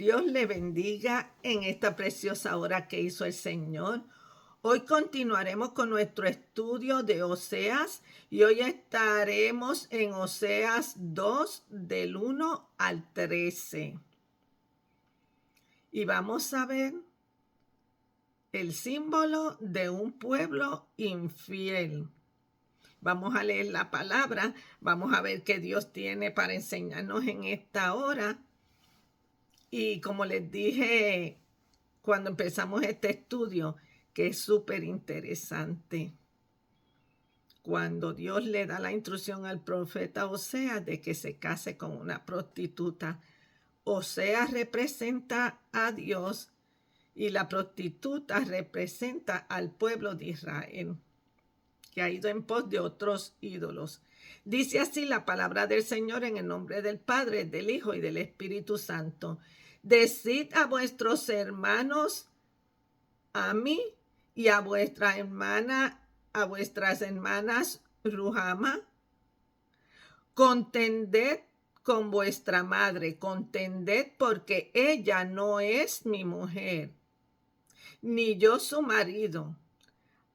Dios le bendiga en esta preciosa hora que hizo el Señor. Hoy continuaremos con nuestro estudio de Oseas y hoy estaremos en Oseas 2 del 1 al 13. Y vamos a ver el símbolo de un pueblo infiel. Vamos a leer la palabra, vamos a ver qué Dios tiene para enseñarnos en esta hora. Y como les dije cuando empezamos este estudio, que es súper interesante, cuando Dios le da la instrucción al profeta Oseas de que se case con una prostituta. Oseas representa a Dios y la prostituta representa al pueblo de Israel, que ha ido en pos de otros ídolos. Dice así la palabra del Señor en el nombre del Padre, del Hijo y del Espíritu Santo. Decid a vuestros hermanos, a mí y a vuestra hermana, a vuestras hermanas Ruhama, contended con vuestra madre, contended porque ella no es mi mujer, ni yo su marido.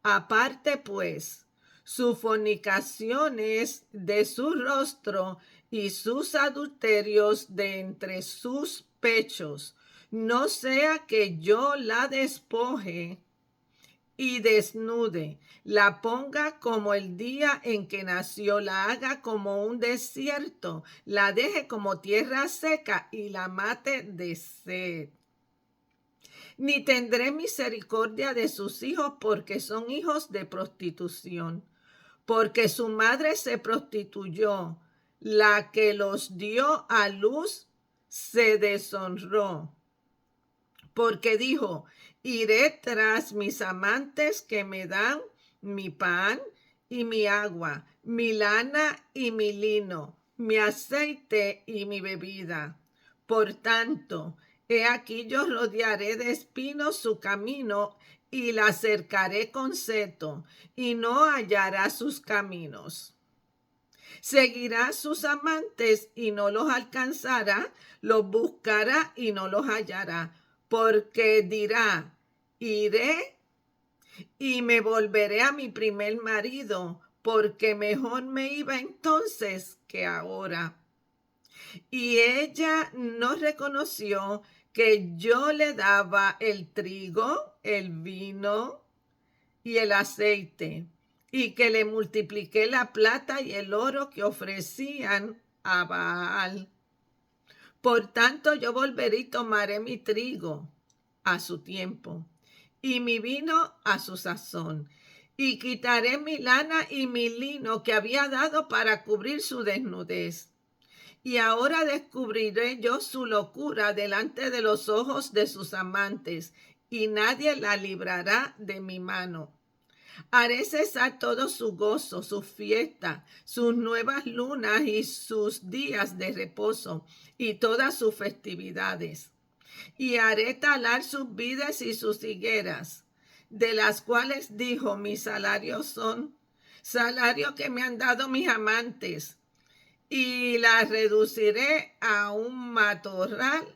Aparte pues, sus fornicaciones de su rostro y sus adulterios de entre sus pechos, no sea que yo la despoje y desnude, la ponga como el día en que nació, la haga como un desierto, la deje como tierra seca y la mate de sed. Ni tendré misericordia de sus hijos porque son hijos de prostitución, porque su madre se prostituyó, la que los dio a luz se deshonró, porque dijo, iré tras mis amantes que me dan mi pan y mi agua, mi lana y mi lino, mi aceite y mi bebida. Por tanto, he aquí yo rodearé de espinos su camino y la cercaré con seto, y no hallará sus caminos. Seguirá sus amantes y no los alcanzará, los buscará y no los hallará, porque dirá, iré y me volveré a mi primer marido, porque mejor me iba entonces que ahora. Y ella no reconoció que yo le daba el trigo, el vino y el aceite, y que le multipliqué la plata y el oro que ofrecían a Baal. Por tanto, yo volveré y tomaré mi trigo a su tiempo, y mi vino a su sazón, y quitaré mi lana y mi lino que había dado para cubrir su desnudez. Y ahora descubriré yo su locura delante de los ojos de sus amantes, y nadie la librará de mi mano. Haré cesar todo su gozo, su fiesta, sus nuevas lunas y sus días de reposo, y todas sus festividades. Y haré talar sus vides y sus higueras, de las cuales dijo, mis salarios son salario que me han dado mis amantes, y las reduciré a un matorral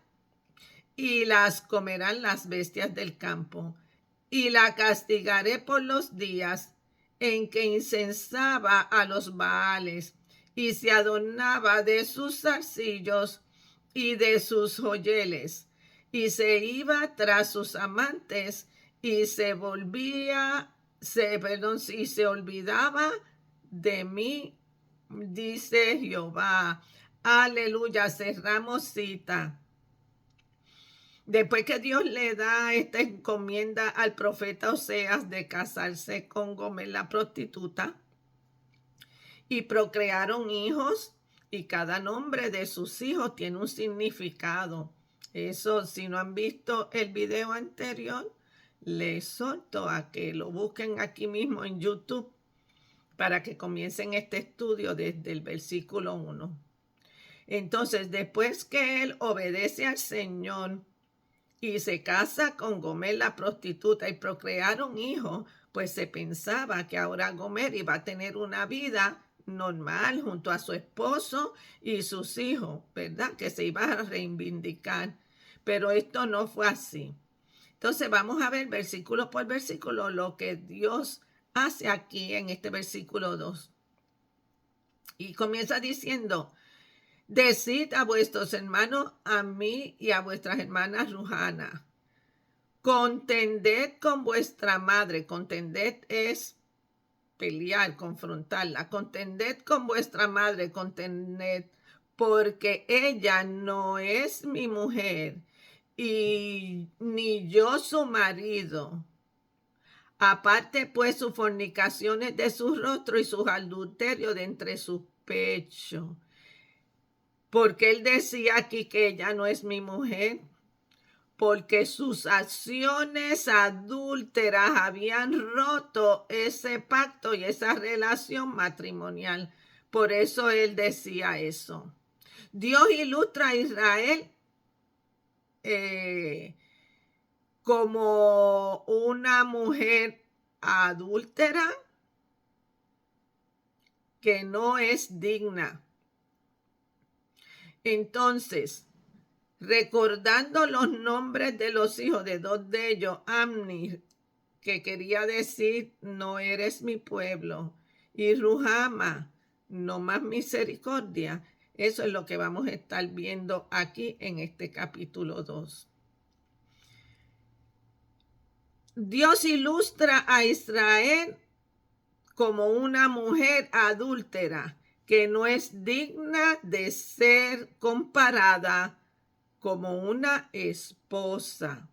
y las comerán las bestias del campo. Y la castigaré por los días en que incensaba a los Baales y se adornaba de sus zarcillos y de sus joyeles, y se iba tras sus amantes y se olvidaba de mí, dice Jehová. Aleluya, cerramos cita. Después que Dios le da esta encomienda al profeta Oseas de casarse con Gomer la prostituta, y procrearon hijos, y cada nombre de sus hijos tiene un significado. Eso, si no han visto el video anterior, les exhorto a que lo busquen aquí mismo en YouTube para que comiencen este estudio desde el versículo 1. Entonces, después que él obedece al Señor y se casa con Gomer la prostituta y procrearon hijos, pues se pensaba que ahora Gomer iba a tener una vida normal junto a su esposo y sus hijos, ¿verdad? Que se iba a reivindicar. pero esto no fue así. Entonces vamos a ver versículo por versículo lo que Dios hace aquí en este versículo 2. Y comienza diciendo: decid a vuestros hermanos, a mí y a vuestras hermanas Rujana, contended con vuestra madre. Contended es pelear, confrontarla. Contended con vuestra madre, contended, porque ella no es mi mujer y ni yo su marido. Aparte pues sus fornicaciones de su rostro y sus adulterios de entre sus pechos. Porque él decía aquí que ella no es mi mujer, porque sus acciones adúlteras habían roto ese pacto y esa relación matrimonial. Por eso él decía eso. Dios ilustra a Israel como una mujer adúltera que no es digna. Entonces, recordando los nombres de los hijos de dos de ellos, Amni, que quería decir no eres mi pueblo, y Ruhama, no más misericordia. Eso es lo que vamos a estar viendo aquí en este capítulo 2. Dios ilustra a Israel como una mujer adúltera que no es digna de ser comparada como una esposa.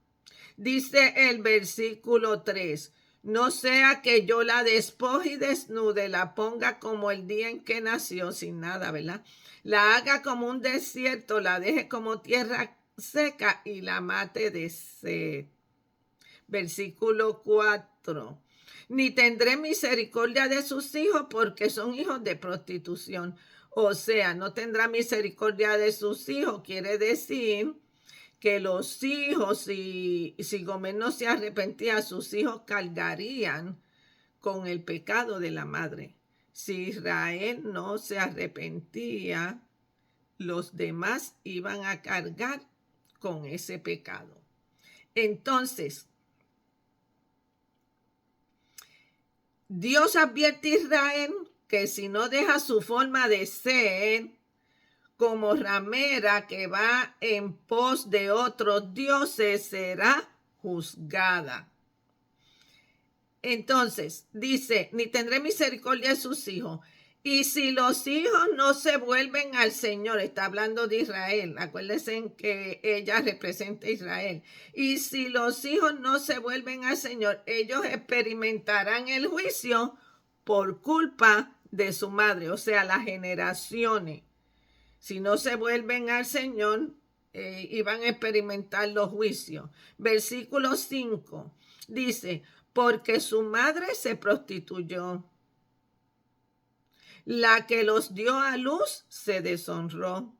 Dice el versículo 3: no sea que yo la despoje y desnude, la ponga como el día en que nació, sin nada, ¿verdad? La haga como un desierto, la deje como tierra seca y la mate de sed. Versículo 4: ni tendré misericordia de sus hijos porque son hijos de prostitución. O sea, no tendrá misericordia de sus hijos, quiere decir que los hijos, si Gomer no se arrepentía, sus hijos cargarían con el pecado de la madre. Si Israel no se arrepentía, los demás iban a cargar con ese pecado. Entonces, Dios advierte a Israel que si no deja su forma de ser como ramera que va en pos de otros dioses, será juzgada. Entonces, dice, ni tendré misericordia de sus hijos. Y si los hijos no se vuelven al Señor, está hablando de Israel, acuérdense que ella representa a Israel. Y si los hijos no se vuelven al Señor, ellos experimentarán el juicio por culpa de su madre, o sea, las generaciones. Si no se vuelven al Señor, iban a experimentar los juicios. Versículo 5 dice: porque su madre se prostituyó, la que los dio a luz se deshonró,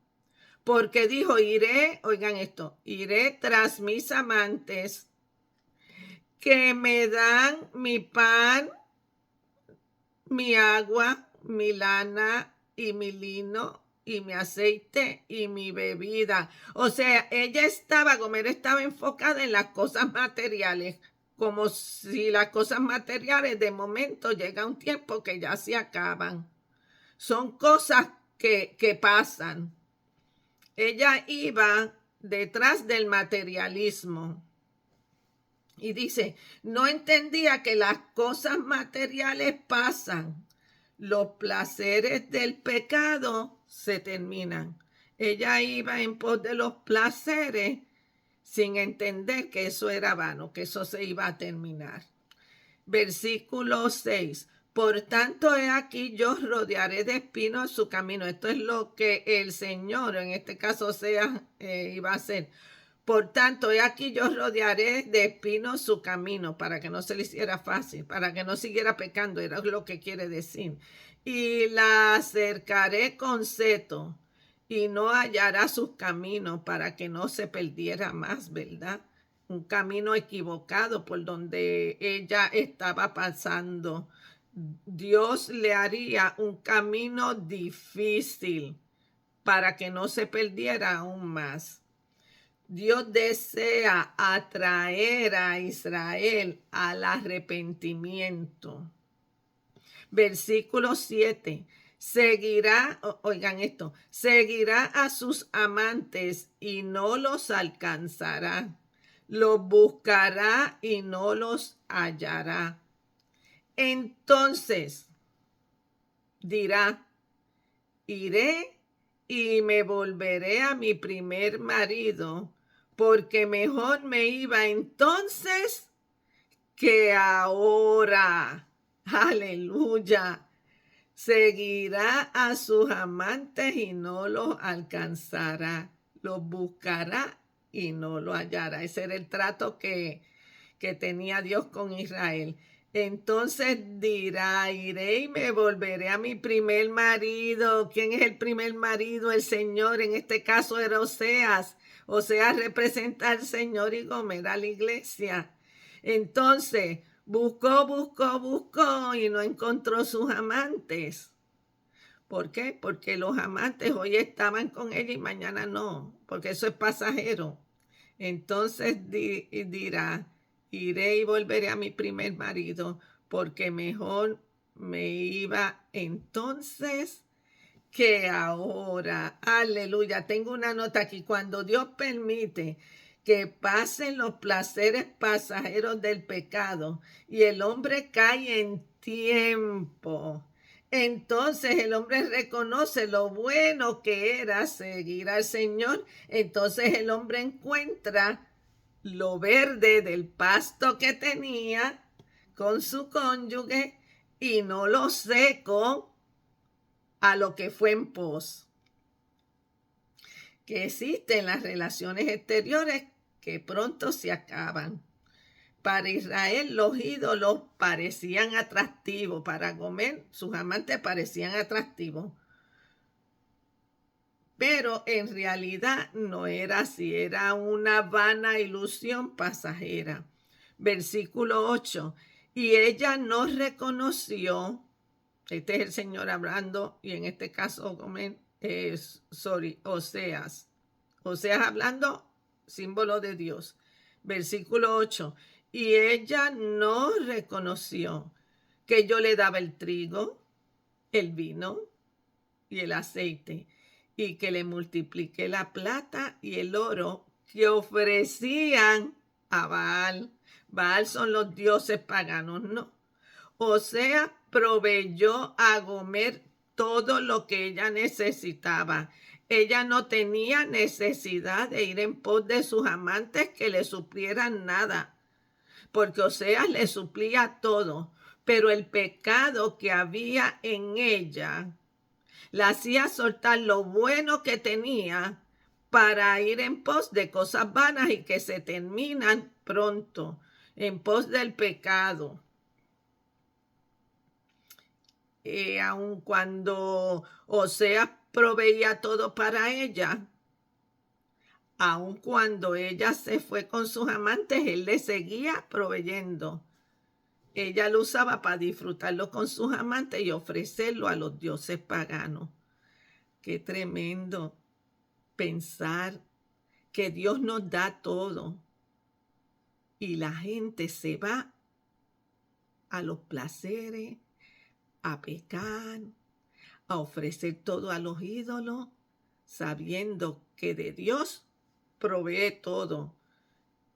porque dijo, iré, oigan esto, iré tras mis amantes que me dan mi pan, mi agua, mi lana y mi lino y mi aceite y mi bebida. O sea, Gomer estaba enfocada en las cosas materiales, como si las cosas materiales de momento llega un tiempo que ya se acaban. Son cosas que pasan. Ella iba detrás del materialismo. Y dice, no entendía que las cosas materiales pasan. Los placeres del pecado se terminan. Ella iba en pos de los placeres sin entender que eso era vano, que eso se iba a terminar. Versículo 6. Por tanto, he aquí yo rodearé de espinos su camino. Esto es lo que el Señor, en este caso iba a hacer. Por tanto, he aquí yo rodearé de espinos su camino, para que no se le hiciera fácil, para que no siguiera pecando, era lo que quiere decir. Y la acercaré con seto, y no hallará sus caminos, para que no se perdiera más, ¿verdad? Un camino equivocado por donde ella estaba pasando. Dios le haría un camino difícil para que no se perdiera aún más. Dios desea atraer a Israel al arrepentimiento. Versículo 7. Oigan esto, seguirá a sus amantes y no los alcanzará. Los buscará y no los hallará. Entonces dirá, iré y me volveré a mi primer marido, porque mejor me iba entonces que ahora. Aleluya. Seguirá a sus amantes y no los alcanzará. Los buscará y no lo hallará. Ese era el trato que tenía Dios con Israel. Entonces dirá, iré y me volveré a mi primer marido. ¿Quién es el primer marido? El Señor. En este caso era Oseas. Oseas representa al Señor y Gomer a la iglesia. Entonces buscó y no encontró sus amantes. ¿Por qué? Porque los amantes hoy estaban con ella y mañana no, porque eso es pasajero. Entonces dirá, iré y volveré a mi primer marido, porque mejor me iba entonces que ahora. Aleluya. Tengo una nota aquí. Cuando Dios permite que pasen los placeres pasajeros del pecado y el hombre cae en tiempo, entonces el hombre reconoce lo bueno que era seguir al Señor. Entonces el hombre encuentra lo verde del pasto que tenía con su cónyuge y no lo seco a lo que fue en pos. Que existen las relaciones exteriores que pronto se acaban. Para Israel los ídolos parecían atractivos, para Gomer sus amantes parecían atractivos, pero en realidad no era así, era una vana ilusión pasajera. Versículo 8, y ella no reconoció, este es el Señor hablando, y en este caso Gomer Oseas hablando, símbolo de Dios. Versículo 8, y ella no reconoció que yo le daba el trigo, el vino y el aceite, y que le multipliqué la plata y el oro que ofrecían a Baal. Baal son los dioses paganos, ¿no? O sea, proveyó a Gomer todo lo que ella necesitaba. Ella no tenía necesidad de ir en pos de sus amantes que le suplieran nada, porque Oseas le suplía todo, pero el pecado que había en ella la hacía soltar lo bueno que tenía para ir en pos de cosas vanas y que se terminan pronto, en pos del pecado. Aun cuando Oseas proveía todo para ella, aun cuando ella se fue con sus amantes, él le seguía proveyendo. Ella lo usaba para disfrutarlo con sus amantes y ofrecerlo a los dioses paganos. Qué tremendo pensar que Dios nos da todo y la gente se va a los placeres, a pecar, a ofrecer todo a los ídolos, sabiendo que de Dios provee todo.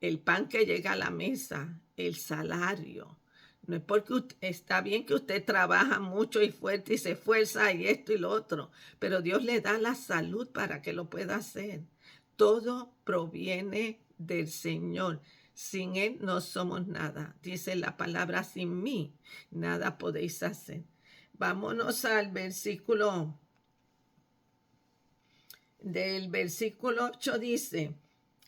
El pan que llega a la mesa, el salario. No es porque está bien que usted trabaja mucho y fuerte y se esfuerza y esto y lo otro, pero Dios le da la salud para que lo pueda hacer. Todo proviene del Señor. Sin Él no somos nada. Dice la palabra, sin mí nada podéis hacer. Vámonos al versículo. Del versículo 8 dice,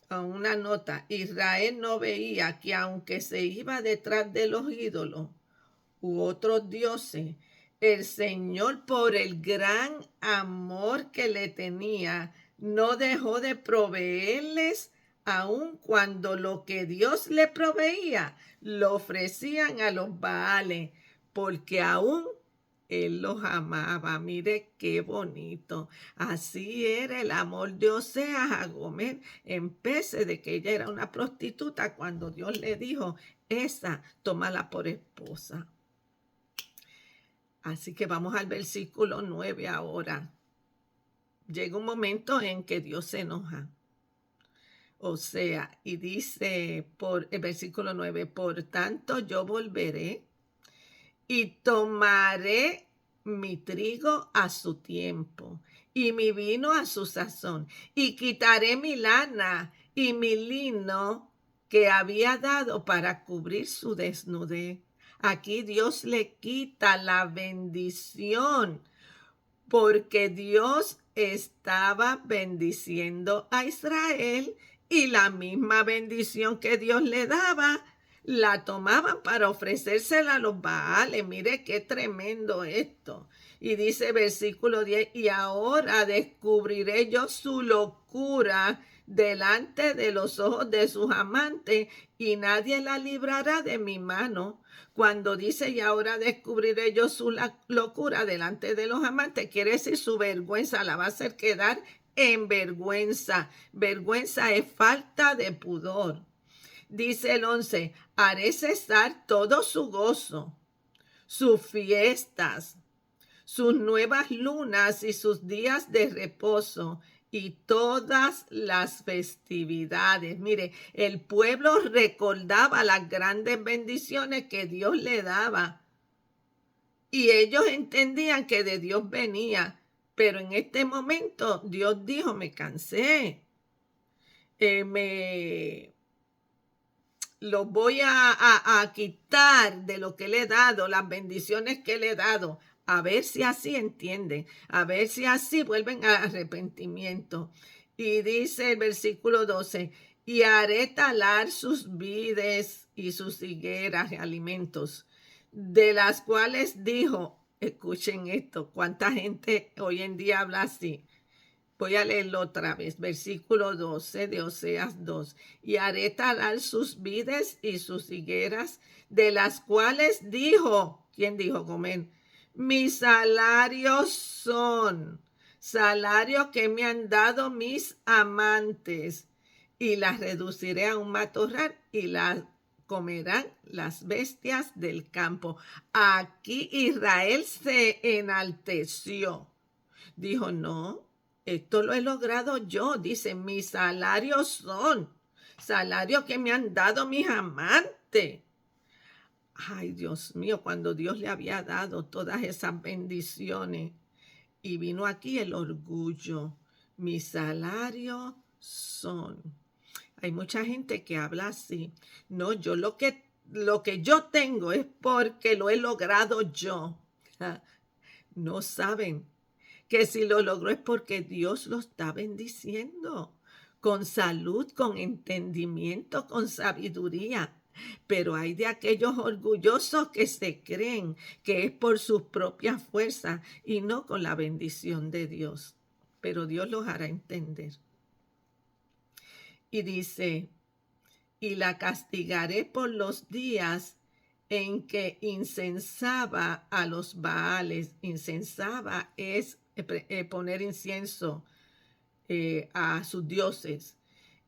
a una nota, Israel no veía que aunque se iba detrás de los ídolos u otros dioses, el Señor, por el gran amor que le tenía, no dejó de proveerles, aun cuando lo que Dios le proveía lo ofrecían a los Baales, porque aún Él los amaba. Mire qué bonito. Así era el amor de Oseas a Gomer, en vez de que ella era una prostituta, cuando Dios le dijo, esa, tómala por esposa. Así que vamos al versículo 9 ahora. Llega un momento en que Dios se enoja. O sea, y dice por el versículo 9, por tanto yo volveré y tomaré mi trigo a su tiempo y mi vino a su sazón, y quitaré mi lana y mi lino que había dado para cubrir su desnudez. Aquí Dios le quita la bendición porque Dios estaba bendiciendo a Israel y la misma bendición que Dios le daba la tomaban para ofrecérsela a los Baales. Mire qué tremendo esto. Y dice versículo 10, y ahora descubriré yo su locura delante de los ojos de sus amantes, y nadie la librará de mi mano. Cuando dice, y ahora descubriré yo su locura delante de los amantes, quiere decir su vergüenza, la va a hacer quedar en vergüenza. Vergüenza es falta de pudor. Dice el 11, haré cesar todo su gozo, sus fiestas, sus nuevas lunas y sus días de reposo y todas las festividades. Mire, el pueblo recordaba las grandes bendiciones que Dios le daba y ellos entendían que de Dios venía, pero en este momento Dios dijo, me cansé, los voy a quitar de lo que le he dado, las bendiciones que le he dado, a ver si así entienden, a ver si así vuelven al arrepentimiento. Y dice el versículo 12, y haré talar sus vides y sus higueras de alimentos, de las cuales dijo, escuchen esto, cuánta gente hoy en día habla así. Voy a leerlo otra vez, versículo 12 de Oseas 2. Y haré talar sus vides y sus higueras, de las cuales dijo, ¿quién dijo? Comen, mis salarios son, salarios que me han dado mis amantes, y las reduciré a un matorral y las comerán las bestias del campo. Aquí Israel se enalteció. Dijo, no, esto lo he logrado yo. Dice, mis salarios son salarios que me han dado mis amantes. Ay, Dios mío, cuando Dios le había dado todas esas bendiciones y vino aquí el orgullo. Mis salarios son. Hay mucha gente que habla así. No, yo lo que yo tengo es porque lo he logrado yo. No saben que si lo logró es porque Dios lo está bendiciendo, con salud, con entendimiento, con sabiduría. Pero hay de aquellos orgullosos que se creen que es por sus propias fuerzas y no con la bendición de Dios. Pero Dios los hará entender. Y dice, y la castigaré por los días en que incensaba a los Baales. Incensaba es poner incienso a sus dioses.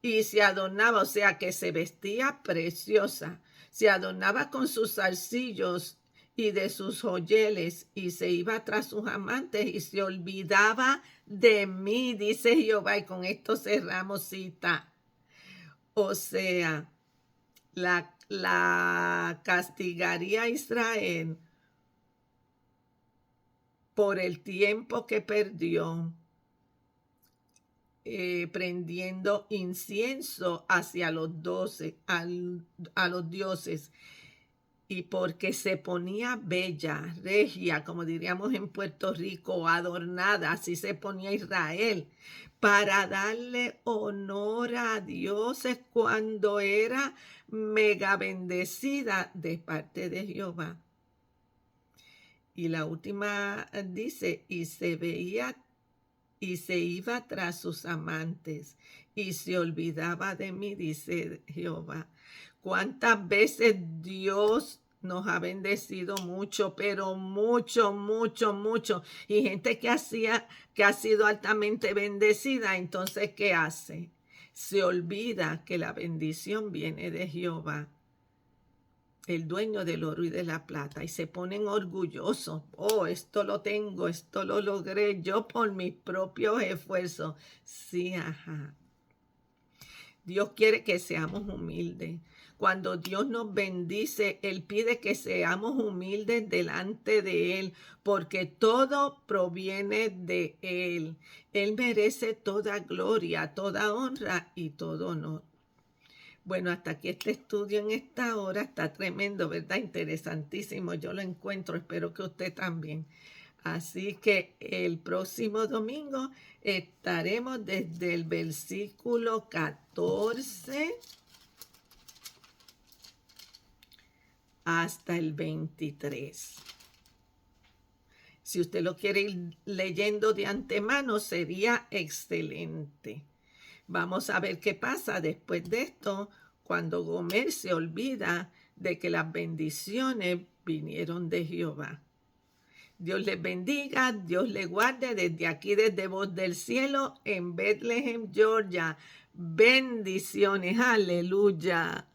Y se adornaba, o sea que se vestía preciosa, se adornaba con sus zarcillos y de sus joyeles, y se iba tras sus amantes y se olvidaba de mí, dice Jehová, y con esto cerramos cita. O sea, la castigaría a Israel por el tiempo que perdió prendiendo incienso hacia los a los dioses, y porque se ponía bella, regia, como diríamos en Puerto Rico, adornada, así se ponía Israel, para darle honor a dioses cuando era mega bendecida de parte de Jehová. Y la última dice, y se veía y se iba tras sus amantes y se olvidaba de mí, dice Jehová. ¿Cuántas veces Dios nos ha bendecido mucho, pero mucho, mucho, mucho. Y gente que ha sido altamente bendecida, entonces, ¿qué hace? Se olvida que la bendición viene de Jehová, el dueño del oro y de la plata, y se ponen orgullosos. Oh, esto lo tengo, esto lo logré yo por mis propios esfuerzos. Sí, ajá. Dios quiere que seamos humildes. Cuando Dios nos bendice, Él pide que seamos humildes delante de Él, porque todo proviene de Él. Él merece toda gloria, toda honra y todo honor. Bueno, hasta aquí este estudio en esta hora está tremendo, ¿verdad? Interesantísimo. Yo lo encuentro, espero que usted también. Así que el próximo domingo estaremos desde el versículo 14 hasta el 23. Si usted lo quiere ir leyendo de antemano, sería excelente. Vamos a ver qué pasa después de esto, cuando Gomer se olvida de que las bendiciones vinieron de Jehová. Dios les bendiga, Dios les guarde desde aquí, desde Voz del Cielo, en Bethlehem, Georgia. Bendiciones, aleluya.